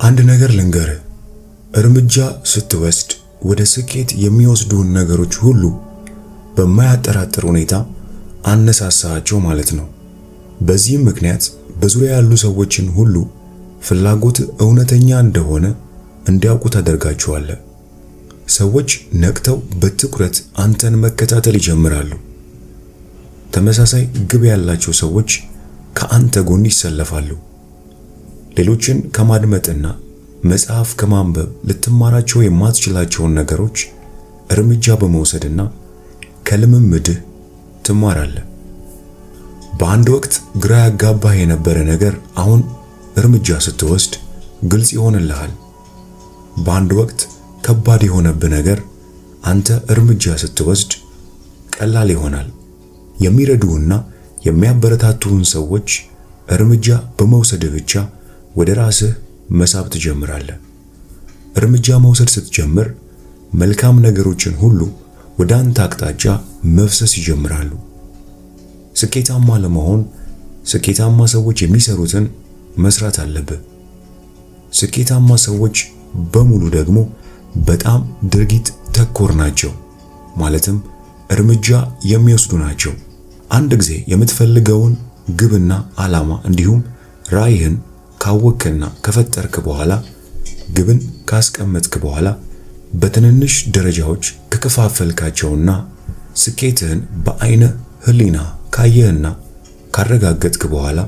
አንድ ነገር ልንገርህ፣ እርምጃ ስትወስድ ወደ ስኬት የሚወስዱን ነገሮች ሁሉ በማያጠራጥር ሁኔታ አነሳሳቸው ማለት ነው። በዚህም ምክንያት በዙሪያ ያሉ ሰዎችን ሁሉ ፍላጎት እውነተኛ እንደሆነ እንዲያውቁ ታደርጋቸዋለህ። ሰዎች ነቅተው በትኩረት አንተን መከታተል ይጀምራሉ። ተመሳሳይ ግብ ያላቸው ሰዎች ከአንተ ጎን ይሰለፋሉ። ሌሎችን ከማድመጥና መጽሐፍ ከማንበብ ልትማራቸው የማትችላቸውን ነገሮች እርምጃ በመውሰድና ከልምምድህ ትማራለህ። በአንድ ወቅት ግራ ያጋባህ የነበረ ነገር አሁን እርምጃ ስትወስድ ግልጽ ይሆንልሃል። በአንድ ወቅት ከባድ የሆነብህ ነገር አንተ እርምጃ ስትወስድ ቀላል ይሆናል። የሚረዱህና የሚያበረታቱህን ሰዎች እርምጃ በመውሰድህ ብቻ ወደ ራስህ መሳብ ትጀምራለህ። እርምጃ መውሰድ ስትጀምር መልካም ነገሮችን ሁሉ ወደ አንተ አቅጣጫ መፍሰስ ይጀምራሉ። ስኬታማ ለመሆን ስኬታማ ሰዎች የሚሰሩትን መስራት አለብህ። ስኬታማ ሰዎች በሙሉ ደግሞ በጣም ድርጊት ተኮር ናቸው፣ ማለትም እርምጃ የሚወስዱ ናቸው። አንድ ጊዜ የምትፈልገውን ግብና ዓላማ እንዲሁም ራዕይህን ካወቅክና ከፈጠርክ በኋላ ግብን ካስቀመጥክ በኋላ በትንንሽ ደረጃዎች ከከፋፈልካቸውና ስኬትህን በአይነ ህሊና ካየህና ካረጋገጥክ በኋላ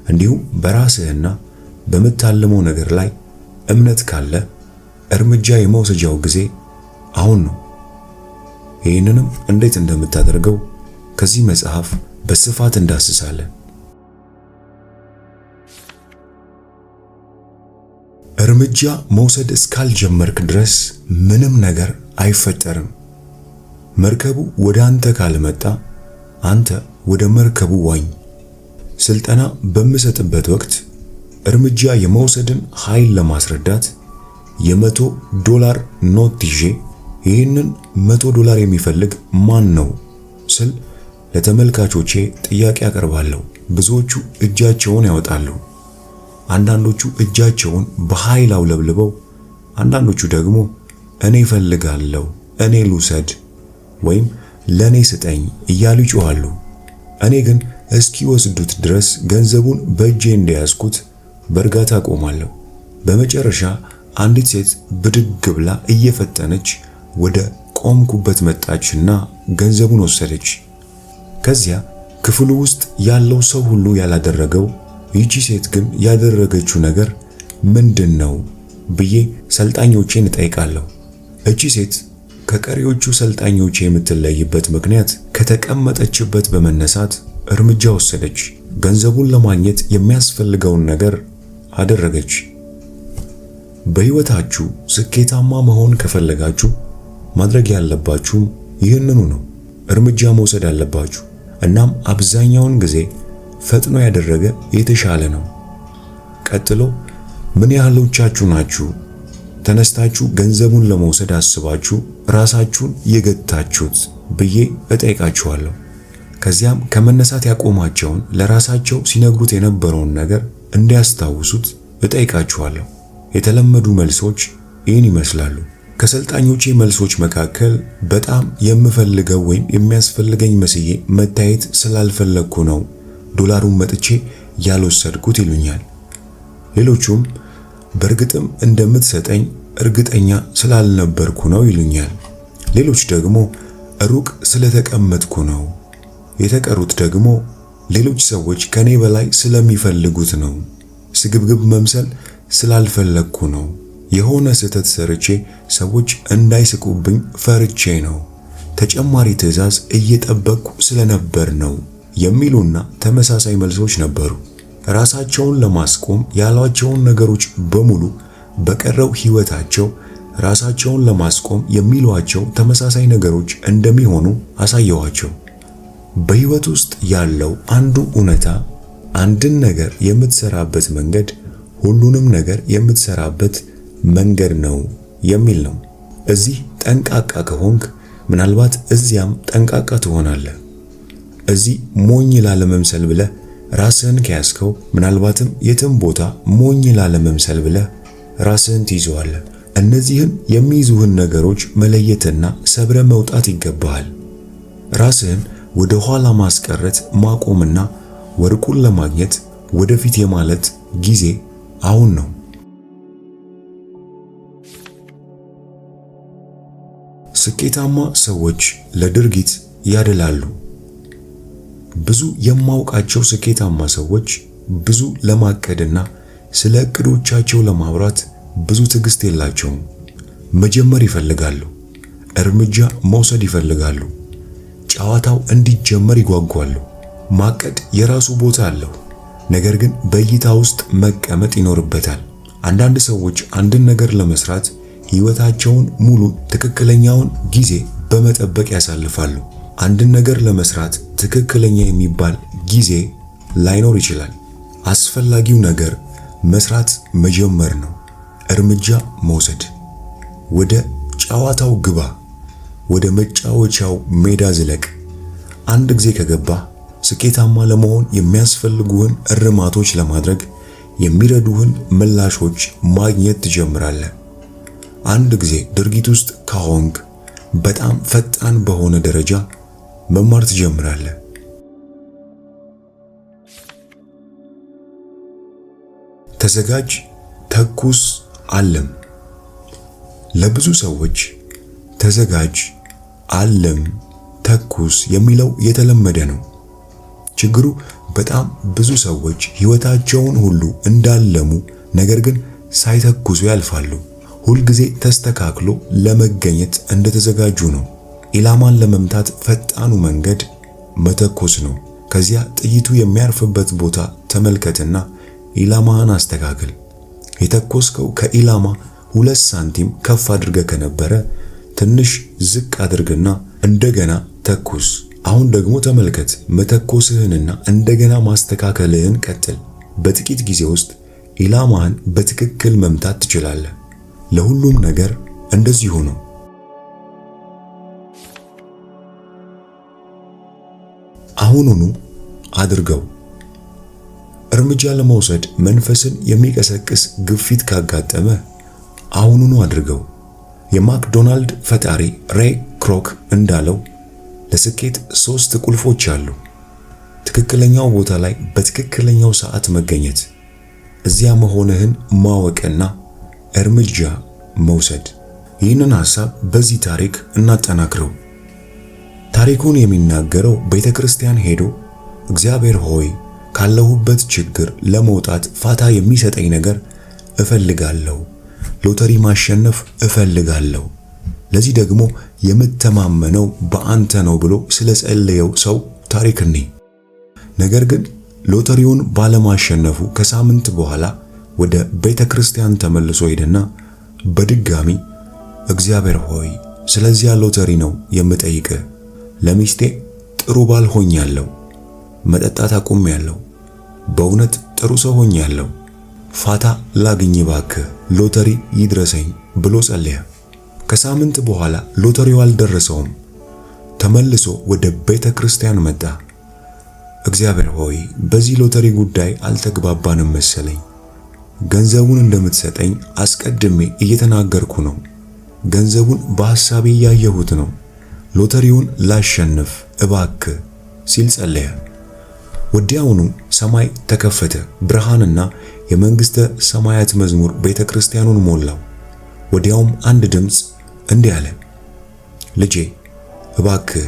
እንዲሁም በራስህና በምታልመው ነገር ላይ እምነት ካለ እርምጃ የመውሰጃው ጊዜ አሁን ነው። ይህንንም እንዴት እንደምታደርገው ከዚህ መጽሐፍ በስፋት እንዳስሳለን። እርምጃ መውሰድ እስካልጀመርክ ድረስ ምንም ነገር አይፈጠርም። መርከቡ ወደ አንተ ካልመጣ አንተ ወደ መርከቡ ዋኝ። ስልጠና በምሰጥበት ወቅት እርምጃ የመውሰድን ኃይል ለማስረዳት $100 ኖት ይዤ ይህንን $100 የሚፈልግ ማን ነው ስል ለተመልካቾቼ ጥያቄ አቀርባለሁ። ብዙዎቹ እጃቸውን ያወጣሉ። አንዳንዶቹ እጃቸውን በኃይል አውለብልበው፣ አንዳንዶቹ ደግሞ እኔ እፈልጋለሁ፣ እኔ ልውሰድ ወይም ለኔ ስጠኝ እያሉ ይጮኻሉ። እኔ ግን እስኪወስዱት ድረስ ገንዘቡን በእጄ እንደያዝኩት በእርጋታ ቆማለሁ። በመጨረሻ አንዲት ሴት ብድግ ብላ እየፈጠነች ወደ ቆምኩበት መጣችና ገንዘቡን ወሰደች። ከዚያ ክፍሉ ውስጥ ያለው ሰው ሁሉ ያላደረገው ይቺ ሴት ግን ያደረገችው ነገር ምንድነው ብዬ ሰልጣኞቼን እጠይቃለሁ። እቺ ሴት ከቀሪዎቹ ሰልጣኞቼ የምትለይበት ምክንያት ከተቀመጠችበት በመነሳት እርምጃ ወሰደች። ገንዘቡን ለማግኘት የሚያስፈልገውን ነገር አደረገች። በሕይወታችሁ ስኬታማ መሆን ከፈለጋችሁ ማድረግ ያለባችሁም ይህንኑ ነው። እርምጃ መውሰድ አለባችሁ። እናም አብዛኛውን ጊዜ ፈጥኖ ያደረገ የተሻለ ነው። ቀጥሎ ምን ያህሎቻችሁ ናችሁ ተነስታችሁ ገንዘቡን ለመውሰድ አስባችሁ ራሳችሁን የገታችሁት ብዬ እጠይቃችኋለሁ። ከዚያም ከመነሳት ያቆማቸውን ለራሳቸው ሲነግሩት የነበረውን ነገር እንዲያስታውሱት እጠይቃችኋለሁ። የተለመዱ መልሶች ይህን ይመስላሉ። ከሰልጣኞቼ መልሶች መካከል በጣም የምፈልገው ወይም የሚያስፈልገኝ መስዬ መታየት ስላልፈለግኩ ነው ዶላሩን መጥቼ ያልወሰድኩት ይሉኛል። ሌሎቹም በእርግጥም እንደምትሰጠኝ እርግጠኛ ስላልነበርኩ ነው ይሉኛል። ሌሎች ደግሞ ሩቅ ስለተቀመጥኩ ነው። የተቀሩት ደግሞ ሌሎች ሰዎች ከኔ በላይ ስለሚፈልጉት ነው። ስግብግብ መምሰል ስላልፈለግኩ ነው። የሆነ ስህተት ሰርቼ ሰዎች እንዳይስቁብኝ ፈርቼ ነው። ተጨማሪ ትዕዛዝ እየጠበቅኩ ስለነበር ነው የሚሉና ተመሳሳይ መልሶች ነበሩ። ራሳቸውን ለማስቆም ያሏቸውን ነገሮች በሙሉ በቀረው ሕይወታቸው ራሳቸውን ለማስቆም የሚሏቸው ተመሳሳይ ነገሮች እንደሚሆኑ አሳየዋቸው። በሕይወት ውስጥ ያለው አንዱ እውነታ አንድን ነገር የምትሰራበት መንገድ ሁሉንም ነገር የምትሰራበት መንገድ ነው የሚል ነው። እዚህ ጠንቃቃ ከሆንክ ምናልባት እዚያም ጠንቃቃ ትሆናለህ። እዚህ ሞኝ ላለመምሰል ብለህ ራስህን ከያዝከው ምናልባትም የትም ቦታ ሞኝ ላለመምሰል ብለህ ራስህን ትይዘዋለህ። እነዚህን የሚይዙህን ነገሮች መለየትና ሰብረ መውጣት ይገባሃል። ራስህን ወደ ኋላ ማስቀረት ማቆምና ወርቁን ለማግኘት ወደፊት የማለት ጊዜ አሁን ነው። ስኬታማ ሰዎች ለድርጊት ያደላሉ። ብዙ የማውቃቸው ስኬታማ ሰዎች ብዙ ለማቀድና ስለ እቅዶቻቸው ለማውራት ብዙ ትዕግስት የላቸውም። መጀመር ይፈልጋሉ፣ እርምጃ መውሰድ ይፈልጋሉ፣ ጨዋታው እንዲጀመር ይጓጓሉ። ማቀድ የራሱ ቦታ አለው፣ ነገር ግን በእይታ ውስጥ መቀመጥ ይኖርበታል። አንዳንድ ሰዎች አንድን ነገር ለመስራት ሕይወታቸውን ሙሉ ትክክለኛውን ጊዜ በመጠበቅ ያሳልፋሉ። አንድን ነገር ለመስራት ትክክለኛ የሚባል ጊዜ ላይኖር ይችላል። አስፈላጊው ነገር መስራት መጀመር ነው። እርምጃ መውሰድ። ወደ ጨዋታው ግባ፣ ወደ መጫወቻው ሜዳ ዝለቅ። አንድ ጊዜ ከገባህ ስኬታማ ለመሆን የሚያስፈልጉህን እርማቶች ለማድረግ የሚረዱህን ምላሾች ማግኘት ትጀምራለህ። አንድ ጊዜ ድርጊት ውስጥ ከሆንክ በጣም ፈጣን በሆነ ደረጃ መማር ትጀምራለህ። ተዘጋጅ፣ ተኩስ፣ አለም። ለብዙ ሰዎች ተዘጋጅ፣ አለም፣ ተኩስ የሚለው የተለመደ ነው። ችግሩ በጣም ብዙ ሰዎች ሕይወታቸውን ሁሉ እንዳለሙ ነገር ግን ሳይተኩሱ ያልፋሉ። ሁልጊዜ ተስተካክሎ ለመገኘት እንደተዘጋጁ ነው። ኢላማን ለመምታት ፈጣኑ መንገድ መተኮስ ነው። ከዚያ ጥይቱ የሚያርፍበት ቦታ ተመልከትና ኢላማህን አስተካክል። የተኮስከው ከኢላማ 2 ሳንቲም ከፍ አድርገህ ከነበረ ትንሽ ዝቅ አድርግና እንደገና ተኩስ። አሁን ደግሞ ተመልከት፣ መተኮስህንና እንደገና ማስተካከልህን ቀጥል። በጥቂት ጊዜ ውስጥ ኢላማህን በትክክል መምታት ትችላለህ። ለሁሉም ነገር እንደዚሁ ነው። አሁኑኑ አድርገው። እርምጃ ለመውሰድ መንፈስን የሚቀሰቅስ ግፊት ካጋጠመ አሁኑኑ አድርገው። የማክዶናልድ ፈጣሪ ሬይ ክሮክ እንዳለው ለስኬት 3 ቁልፎች አሉ። ትክክለኛው ቦታ ላይ በትክክለኛው ሰዓት መገኘት፣ እዚያ መሆንህን ማወቅና እርምጃ መውሰድ። ይህንን ሐሳብ በዚህ ታሪክ እናጠናክረው። ታሪኩን የሚናገረው ቤተክርስቲያን ሄዶ እግዚአብሔር ሆይ ካለሁበት ችግር ለመውጣት ፋታ የሚሰጠኝ ነገር እፈልጋለሁ፣ ሎተሪ ማሸነፍ እፈልጋለሁ፣ ለዚህ ደግሞ የምተማመነው በአንተ ነው ብሎ ስለጸለየው ሰው ታሪክ ነው። ነገር ግን ሎተሪውን ባለማሸነፉ ከሳምንት በኋላ ወደ ቤተክርስቲያን ተመልሶ ሄደና በድጋሚ እግዚአብሔር ሆይ ስለዚያ ሎተሪ ነው የምጠይቅህ፣ ለሚስቴ ጥሩ ባል ሆኛለሁ፣ መጠጣት አቁሜያለሁ፣ በእውነት ጥሩ ሰው ሆኛለሁ፣ ፋታ ላግኝ ባክህ፣ ሎተሪ ይድረሰኝ ብሎ ጸለየ። ከሳምንት በኋላ ሎተሪው አልደረሰውም። ተመልሶ ወደ ቤተክርስቲያን መጣ። እግዚአብሔር ሆይ በዚህ ሎተሪ ጉዳይ አልተግባባንም መሰለኝ፣ ገንዘቡን እንደምትሰጠኝ አስቀድሜ እየተናገርኩ ነው፣ ገንዘቡን በሐሳቤ እያየሁት ነው፣ ሎተሪውን ላሸንፍ እባክህ ሲል ጸለየ። ወዲያውኑ ሰማይ ተከፈተ፣ ብርሃንና የመንግሥተ ሰማያት መዝሙር ቤተክርስቲያኑን ሞላው። ወዲያውም አንድ ድምፅ እንዲህ አለ፣ ልጄ እባክህ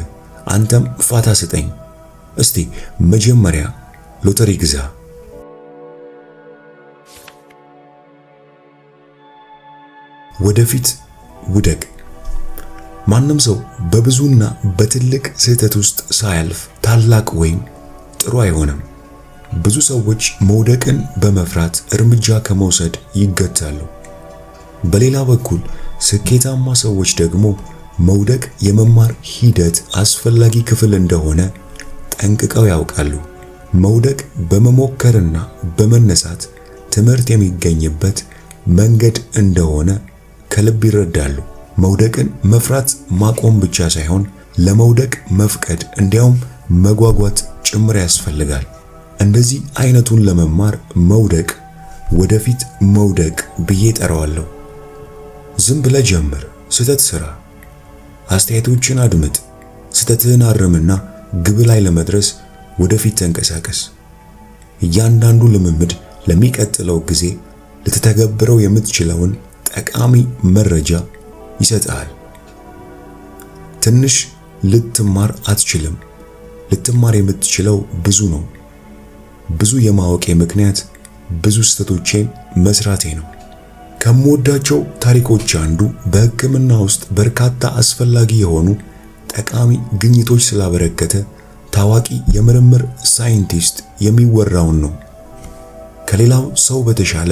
አንተም ፋታ ስጠኝ፣ እስቲ መጀመሪያ ሎተሪ ግዛ። ወደፊት ውደቅ። ማንም ሰው በብዙና በትልቅ ስህተት ውስጥ ሳያልፍ ታላቅ ወይም ጥሩ አይሆንም። ብዙ ሰዎች መውደቅን በመፍራት እርምጃ ከመውሰድ ይገታሉ። በሌላ በኩል ስኬታማ ሰዎች ደግሞ መውደቅ የመማር ሂደት አስፈላጊ ክፍል እንደሆነ ጠንቅቀው ያውቃሉ። መውደቅ በመሞከርና በመነሳት ትምህርት የሚገኝበት መንገድ እንደሆነ ከልብ ይረዳሉ። መውደቅን መፍራት ማቆም ብቻ ሳይሆን ለመውደቅ መፍቀድ እንዲያውም መጓጓት ጭምር ያስፈልጋል። እንደዚህ አይነቱን ለመማር መውደቅ ወደፊት መውደቅ ብዬ ጠራዋለሁ። ዝም ብለህ ጀምር፣ ስህተት ስራ፣ አስተያየቶችን አድምጥ፣ ስህተትህን አርምና ግብ ላይ ለመድረስ ወደፊት ተንቀሳቀስ። እያንዳንዱ ልምምድ ለሚቀጥለው ጊዜ ልትተገብረው የምትችለውን ጠቃሚ መረጃ ይሰጣል። ትንሽ ልትማር አትችልም። ልትማር የምትችለው ብዙ ነው። ብዙ የማወቄ ምክንያት ብዙ ስህተቶቼን መስራቴ ነው። ከምወዳቸው ታሪኮች አንዱ በሕክምና ውስጥ በርካታ አስፈላጊ የሆኑ ጠቃሚ ግኝቶች ስላበረከተ ታዋቂ የምርምር ሳይንቲስት የሚወራውን ነው። ከሌላው ሰው በተሻለ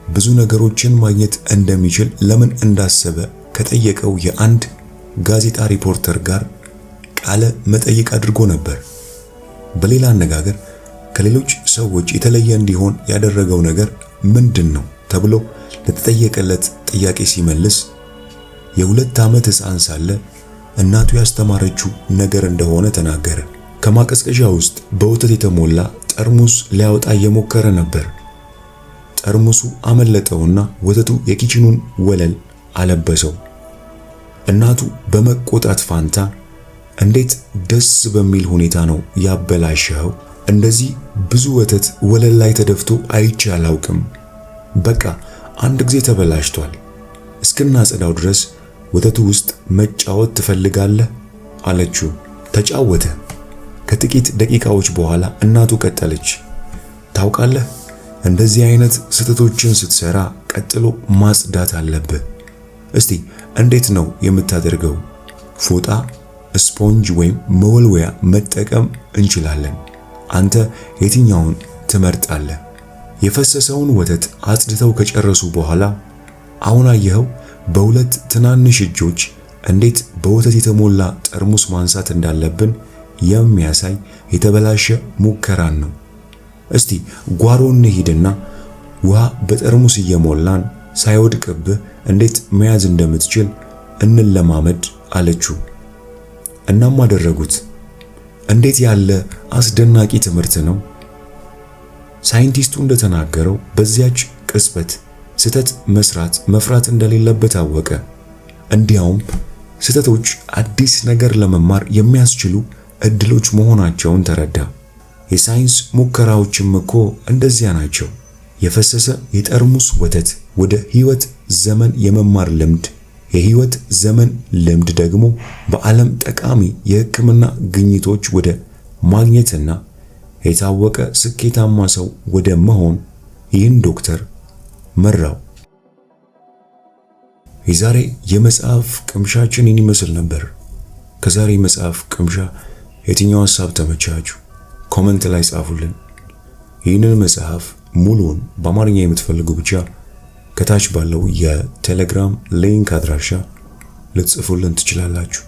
ብዙ ነገሮችን ማግኘት እንደሚችል ለምን እንዳሰበ ከጠየቀው የአንድ ጋዜጣ ሪፖርተር ጋር ቃለ መጠይቅ አድርጎ ነበር። በሌላ አነጋገር ከሌሎች ሰዎች የተለየ እንዲሆን ያደረገው ነገር ምንድን ነው ተብሎ ለተጠየቀለት ጥያቄ ሲመልስ የ2 ዓመት ሕፃን ሳለ እናቱ ያስተማረችው ነገር እንደሆነ ተናገረ። ከማቀዝቀዣ ውስጥ በወተት የተሞላ ጠርሙስ ሊያወጣ እየሞከረ ነበር። ጠርሙሱ አመለጠውና ወተቱ የኪችኑን ወለል አለበሰው። እናቱ በመቆጣት ፋንታ እንዴት ደስ በሚል ሁኔታ ነው ያበላሸኸው! እንደዚህ ብዙ ወተት ወለል ላይ ተደፍቶ አይቼ አላውቅም። በቃ አንድ ጊዜ ተበላሽቷል። እስክናጸዳው ድረስ ወተቱ ውስጥ መጫወት ትፈልጋለህ አለችው። ተጫወተ። ከጥቂት ደቂቃዎች በኋላ እናቱ ቀጠለች። ታውቃለህ፣ እንደዚህ አይነት ስህተቶችን ስትሰራ ቀጥሎ ማጽዳት አለብህ። እስቲ እንዴት ነው የምታደርገው? ፎጣ፣ ስፖንጅ ወይም መወልወያ መጠቀም እንችላለን። አንተ የትኛውን ትመርጣለህ? የፈሰሰውን ወተት አጽድተው ከጨረሱ በኋላ አሁን አየኸው በሁለት ትናንሽ እጆች እንዴት በወተት የተሞላ ጠርሙስ ማንሳት እንዳለብን የሚያሳይ የተበላሸ ሙከራን ነው። እስቲ ጓሮ እንሂድና ውሃ በጠርሙስ እየሞላን ሳይወድቅብህ እንዴት መያዝ እንደምትችል እንለማመድ አለችው። እናም አደረጉት። እንዴት ያለ አስደናቂ ትምህርት ነው! ሳይንቲስቱ እንደተናገረው በዚያች ቅጽበት ስህተት መፍራት እንደሌለበት አወቀ። እንዲያውም ስህተቶች አዲስ ነገር ለመማር የሚያስችሉ እድሎች መሆናቸውን ተረዳ። የሳይንስ ሙከራዎችም እኮ እንደዚያ ናቸው። የፈሰሰ የጠርሙስ ወተት ወደ ሕይወት ዘመን የመማር ልምድ፣ የሕይወት ዘመን ልምድ ደግሞ በዓለም ጠቃሚ የሕክምና ግኝቶች ወደ ማግኘትና የታወቀ ስኬታማ ሰው ወደ መሆን ይህን ዶክተር መራው። የዛሬ የመጽሐፍ ቅምሻችን ይመስል ነበር። ከዛሬ መጽሐፍ ቅምሻ የትኛው ሐሳብ ተመቻችሁ? ኮሜንት ላይ ጻፉልን። ይህንን መጽሐፍ ሙሉውን በአማርኛ የምትፈልጉ ብቻ ከታች ባለው የቴሌግራም ሊንክ አድራሻ ልትጽፉልን ትችላላችሁ።